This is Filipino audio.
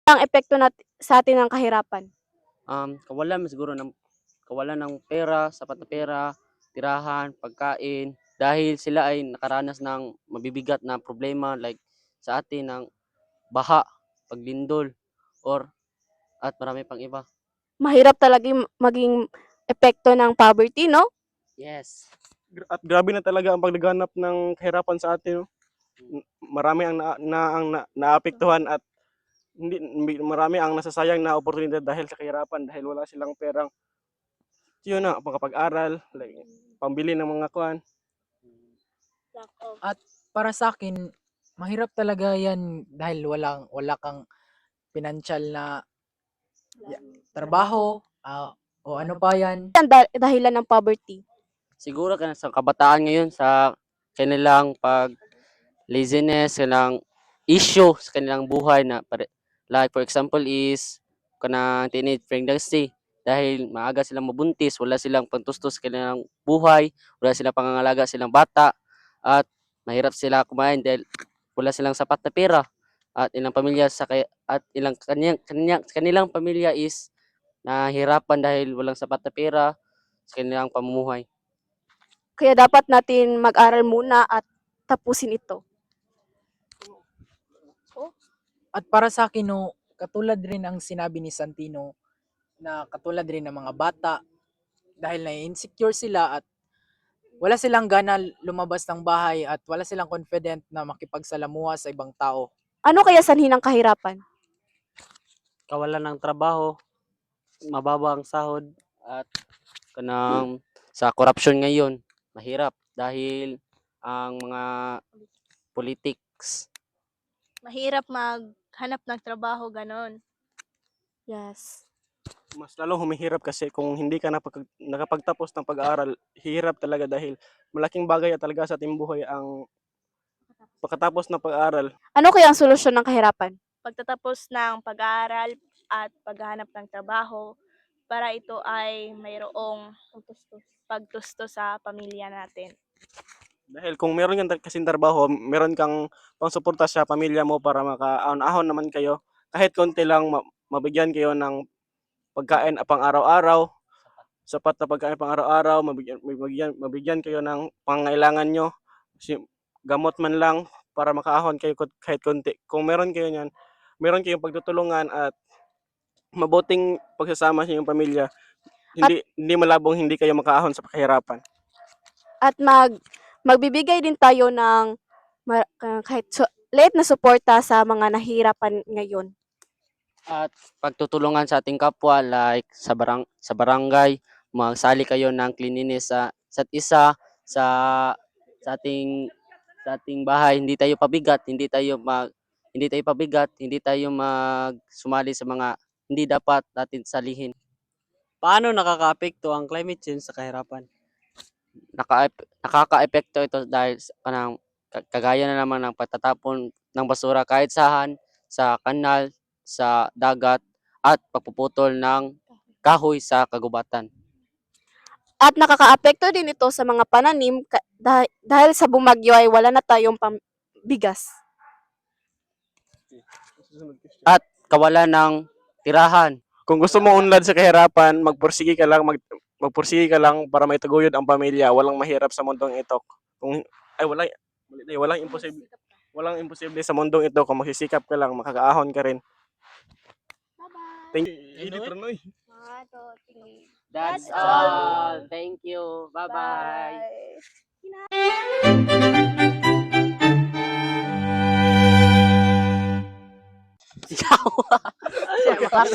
Ang epekto sa atin ng kahirapan? Kawalan ng pera, sapat na pera, tirahan, pagkain, dahil sila ay nakaranas ng mabibigat na problema like sa atin ng baha, paglindol, or at marami pang iba. Mahirap talaga maging epekto ng poverty, no? Yes. At grabe na talaga ang paglaganap ng kahirapan sa atin. No? Marami ang naapektuhan at marami ang nasasayang na oportunidad dahil sa kahirapan, dahil wala silang perang yun na pag-aral, like, pambili ng mga kuan. At para sa akin, mahirap talaga yan dahil wala kang financial na trabaho, o ano pa yan. Ang dahilan ng poverty. Siguro sa kabataan ngayon sa kanilang laziness, kanilang issue sa kanilang buhay na like for example is kanang teenage pregnancy, dahil maaga silang mabuntis, wala silang pangtustos sa kanilang buhay, wala silang pangangalaga silang bata, at mahirap sila kumain dahil wala silang sapat na pera, at ilang pamilya at kanilang pamilya is nahihirapan dahil walang sapat na pera sa kanilang pamumuhay. Kaya dapat natin mag-aral muna at tapusin ito. At para sa akin, no, katulad rin ang sinabi ni Santino, na katulad rin ng mga bata, dahil na-insecure sila at wala silang gana lumabas ng bahay at wala silang confident na makipagsalamuha sa ibang tao. Ano kaya sanhi ng kahirapan? Kawalan ng trabaho, mababa ang sahod, at sa corruption ngayon, mahirap dahil ang mga politics. Mahirap maghanap ng trabaho, ganon. Yes. Mas lalong humihirap kasi kung hindi ka nakapagtapos ng pag-aaral, hirap talaga dahil malaking bagay talaga sa ating buhay ang pagkatapos ng pag-aaral. Ano kaya ang solusyon ng kahirapan? Pagtatapos ng pag-aaral at paghahanap ng trabaho para ito ay mayroong pagtusto sa pamilya natin. Dahil kung meron kang kasing trabaho, meron kang pangsuporta sa pamilya mo para makaahon-ahon naman kayo. Kahit konti lang, mabigyan kayo ng pagkain pang araw-araw, sapat na pagkain pang araw-araw, mabigyan kayo ng pangailangan nyo, gamot man lang para makaahon kayo kahit konti. Kung meron kayo niyan, meron kayong pagtutulungan at mabuting pagsasama sa inyong pamilya. Hindi malabong hindi kayo makaahon sa kahirapan. At magbibigay din tayo ng kahit liit na suporta sa mga nahihirapan ngayon. At pagtutulungan sa ating kapwa like sa barangay, magsali kayo ng cleanliness sa isa't isa, sa ating bahay, hindi tayo magsumali sa mga hindi dapat natin salihin. Paano nakakaapekto ang climate change sa kahirapan? Nakakaepekto ito dahil kagaya na naman ng pagtatapon ng basura kahit saan, sa kanal, sa dagat, at pagpuputol ng kahoy sa kagubatan. At nakakaapekto din ito sa mga pananim dahil sa bumagyo ay wala na tayong bigas. At kawalan ng tirahan. Kung gusto mo unlad sa kahirapan, magpursige ka lang para maitaguyod ang pamilya. Walang mahirap sa mundong ito. Walang imposible. Walang imposible sa mundong ito kung magsisikap ka lang, makakaahon ka rin. Thank you. That's all. Thank you. Bye-bye. Bye.